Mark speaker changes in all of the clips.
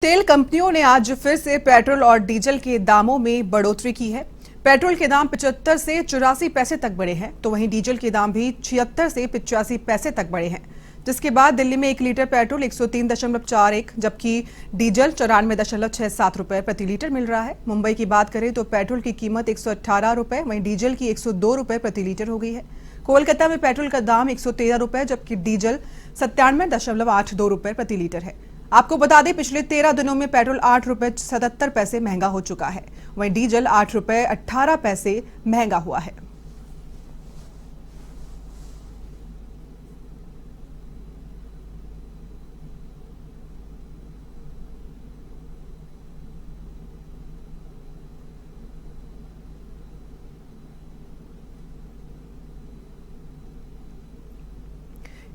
Speaker 1: तेल कंपनियों ने आज फिर से पेट्रोल और डीजल के दामों में बढ़ोतरी की है। पेट्रोल के दाम 75 से 84 पैसे तक बढ़े हैं, तो वहीं डीजल के दाम भी 76 से 85 पैसे तक बढ़े हैं, जिसके बाद दिल्ली में 1 लीटर पेट्रोल 103.41 जबकि डीजल 94.67 रुपए प्रति लीटर मिल रहा है। मुंबई की बात करें तो पेट्रोल की कीमत 118 रुपए, वहीं डीजल की 102 रुपए प्रति लीटर हो गई है। कोलकाता में पेट्रोल का दाम 113 रुपए जबकि डीजल 97.82 रुपए प्रति लीटर है। आपको बता दें, पिछले 13 दिनों में पेट्रोल 8 रुपए 77 पैसे महंगा हो चुका है, वहीं डीजल 8 रुपए 18 पैसे महंगा हुआ है।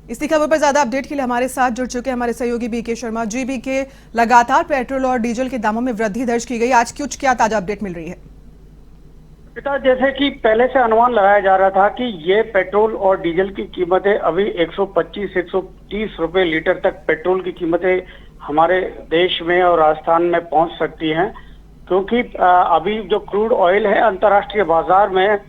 Speaker 1: इसी खबर पर ज्यादा अपडेट के लिए हमारे साथ जुड़ चुके हमारे सहयोगी बीके शर्मा। जी बीके, लगातार पेट्रोल और डीजल के दामों में वृद्धि दर्ज की गई, आज कुछ क्या ताजा अपडेट मिल रही है?
Speaker 2: पिता, जैसे कि पहले से अनुमान लगाया जा रहा था कि ये पेट्रोल और डीजल की कीमतें अभी 125-130 रुपए लीटर तक पेट्रोल की कीमतें हमारे देश में और राजस्थान में पहुंच सकती हैं, क्योंकि अभी जो क्रूड ऑयल है अंतर्राष्ट्रीय बाजार में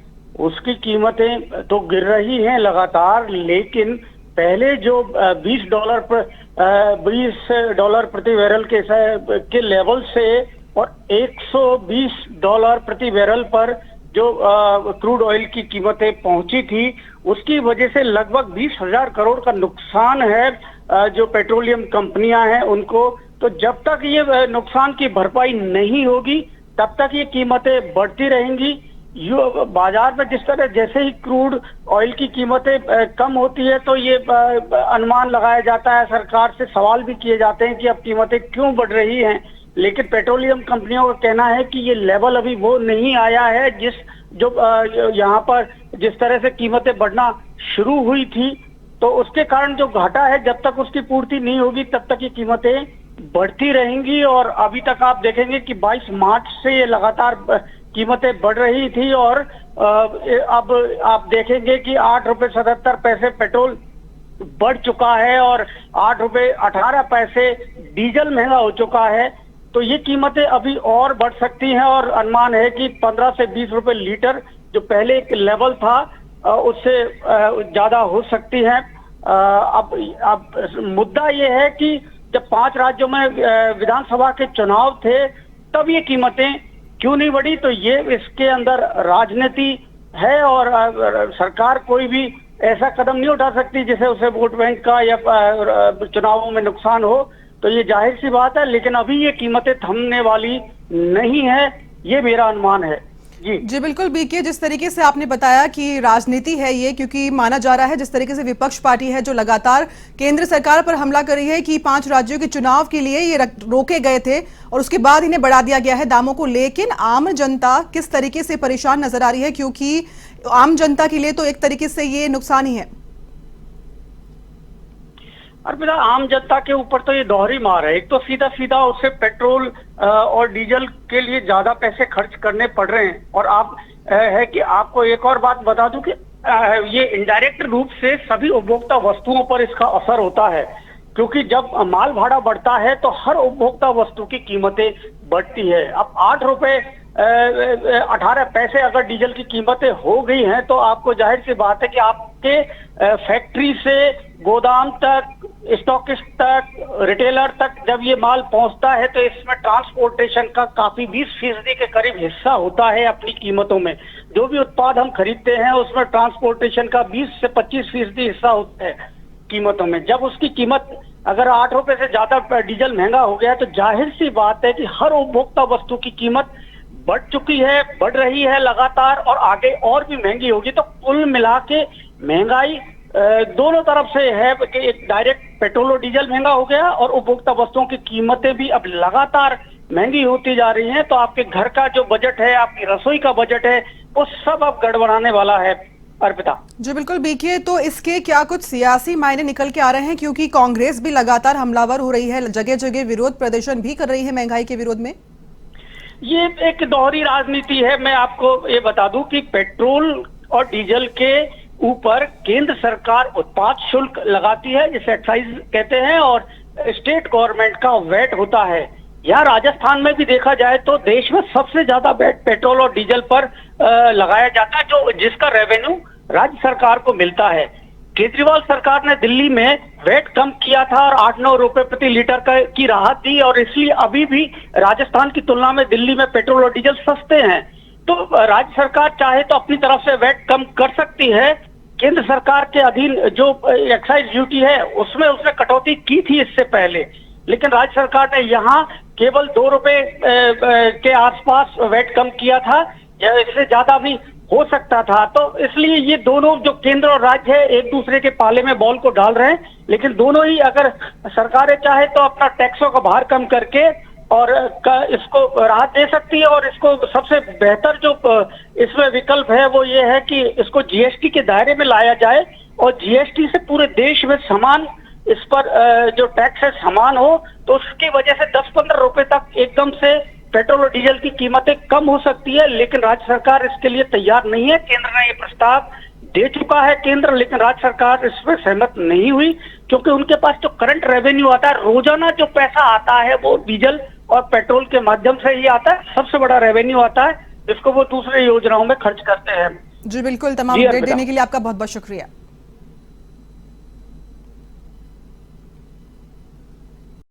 Speaker 2: उसकी कीमतें तो गिर रही हैं लगातार, लेकिन पहले जो $20 प्रति बैरल के लेवल से और $120 प्रति बैरल पर जो क्रूड ऑयल की कीमतें पहुंची थी, उसकी वजह से लगभग 20,000 करोड़ का नुकसान है जो पेट्रोलियम कंपनियां हैं उनको। तो जब तक ये नुकसान की भरपाई नहीं होगी तब तक ये कीमतें बढ़ती रहेंगी। बाजार में जिस तरह जैसे ही क्रूड ऑयल की कीमतें कम होती है तो ये अनुमान लगाया जाता है, सरकार से सवाल भी किए जाते हैं कि अब कीमतें क्यों बढ़ रही हैं, लेकिन पेट्रोलियम कंपनियों का कहना है कि ये लेवल अभी वो नहीं आया है जो यहाँ पर जिस तरह से कीमतें बढ़ना शुरू हुई थी, तो उसके कारण जो घाटा है जब तक उसकी पूर्ति नहीं होगी तब तक ये कीमतें बढ़ती रहेंगी। और अभी तक आप देखेंगे कि 22 मार्च से ये लगातार कीमतें बढ़ रही थी और अब आप देखेंगे कि 8 रुपए 77 पैसे पेट्रोल बढ़ चुका है और 8 रुपए 18 पैसे डीजल महंगा हो चुका है। तो ये कीमतें अभी और बढ़ सकती हैं और अनुमान है कि 15 से 20 रुपए लीटर जो पहले एक लेवल था उससे ज्यादा हो सकती है। अब मुद्दा ये है कि जब 5 राज्यों में विधानसभा के चुनाव थे तब ये कीमतें क्यों नहीं बढ़ी, तो ये इसके अंदर राजनीति है और सरकार कोई भी ऐसा कदम नहीं उठा सकती जिसे उसे वोट बैंक का या चुनावों में नुकसान हो। तो ये जाहिर सी बात है, लेकिन अभी ये कीमतें थमने वाली नहीं है, ये मेरा अनुमान है। जी
Speaker 1: बिल्कुल बीके, जिस तरीके से आपने बताया कि राजनीति है ये, क्योंकि माना जा रहा है जिस तरीके से विपक्ष पार्टी है जो लगातार केंद्र सरकार पर हमला कर रही है कि 5 राज्यों के चुनाव के लिए ये रोके गए थे और उसके बाद इन्हें बढ़ा दिया गया है दामों को, लेकिन आम जनता किस तरीके से परेशान नजर आ रही है, क्योंकि आम जनता के लिए तो एक तरीके से ये नुकसान ही है।
Speaker 2: अर्पिता, आम जनता के ऊपर तो ये दोहरी मार है। एक तो सीधा सीधा उसे पेट्रोल और डीजल के लिए ज्यादा पैसे खर्च करने पड़ रहे हैं, और आप है कि आपको एक और बात बता दूं कि ये इनडायरेक्ट रूप से सभी उपभोक्ता वस्तुओं पर इसका असर होता है, क्योंकि जब माल भाड़ा बढ़ता है तो हर उपभोक्ता वस्तु की कीमतें बढ़ती है। अब 8 रुपए 18 पैसे अगर डीजल की कीमतें हो गई हैं तो आपको जाहिर सी बात है कि आपके फैक्ट्री से गोदाम तक, स्टॉकिस्ट तक, रिटेलर तक जब ये माल पहुंचता है तो इसमें ट्रांसपोर्टेशन का काफी 20% के करीब हिस्सा होता है अपनी कीमतों में। जो भी उत्पाद हम खरीदते हैं उसमें ट्रांसपोर्टेशन का 20 से 25% हिस्सा होता है कीमतों में। जब उसकी कीमत अगर 8 रुपए से ज्यादा डीजल महंगा हो गया तो जाहिर सी बात है कि हर उपभोक्ता वस्तु की कीमत बढ़ चुकी है, बढ़ रही है लगातार और आगे और भी महंगी होगी। तो कुल मिला के महंगाई दोनों तरफ से है कि एक डायरेक्ट पेट्रोल और डीजल महंगा हो गया और उपभोक्ता वस्तुओं की कीमतें भी अब लगातार महंगी होती जा रही हैं। तो आपके घर का जो बजट है, आपकी रसोई का बजट है, वो सब अब गड़बड़ाने वाला है। अर्पिता
Speaker 1: जी बिल्कुल बीके, तो इसके क्या कुछ सियासी मायने निकल के आ रहे हैं, क्योंकि कांग्रेस भी लगातार हमलावर हो रही है, जगह जगह विरोध प्रदर्शन भी कर रही है महंगाई के विरोध में?
Speaker 2: ये एक दोहरी राजनीति है। मैं आपको ये बता दूं कि पेट्रोल और डीजल के ऊपर केंद्र सरकार उत्पाद शुल्क लगाती है जिसे एक्साइज कहते हैं, और स्टेट गवर्नमेंट का वैट होता है। यहाँ राजस्थान में भी देखा जाए तो देश में सबसे ज्यादा वैट पेट्रोल और डीजल पर लगाया जाता है, जो जिसका रेवेन्यू राज्य सरकार को मिलता है। केजरीवाल सरकार ने दिल्ली में वैट कम किया था और 8-9 रुपए प्रति लीटर की राहत दी, और इसलिए अभी भी राजस्थान की तुलना में दिल्ली में पेट्रोल और डीजल सस्ते हैं। तो राज्य सरकार चाहे तो अपनी तरफ से वैट कम कर सकती है। केंद्र सरकार के अधीन जो एक्साइज ड्यूटी है उसमें उसने कटौती की थी इससे पहले, लेकिन राज्य सरकार ने यहाँ केवल 2 रुपए के आसपास वैट कम किया था, या इससे ज्यादा भी हो सकता था। तो इसलिए ये दोनों जो केंद्र और राज्य है एक दूसरे के पाले में बॉल को डाल रहे हैं, लेकिन दोनों ही अगर सरकारें चाहे तो अपना टैक्सों का भार कम करके और इसको राहत दे सकती है। और इसको सबसे बेहतर जो इसमें विकल्प है वो ये है कि इसको जीएसटी के दायरे में लाया जाए, और जीएसटी से पूरे देश में समान इस पर जो टैक्स है समान हो, तो उसकी वजह से 10-15 रुपए तक एकदम से पेट्रोल और डीजल की कीमतें कम हो सकती है। लेकिन राज्य सरकार इसके लिए तैयार नहीं है। केंद्र ने ये प्रस्ताव दे चुका है केंद्र, लेकिन राज्य सरकार इसमें सहमत नहीं हुई, क्योंकि उनके पास जो करंट रेवेन्यू आता है, रोजाना जो पैसा आता है वो डीजल और पेट्रोल के माध्यम से ही आता है। सबसे बड़ा रेवेन्यू आता है जिसको वो दूसरे योजनाओं में खर्च करते हैं।
Speaker 1: जी बिल्कुल, तमाम अपडेट देने के लिए आपका बहुत बहुत शुक्रिया।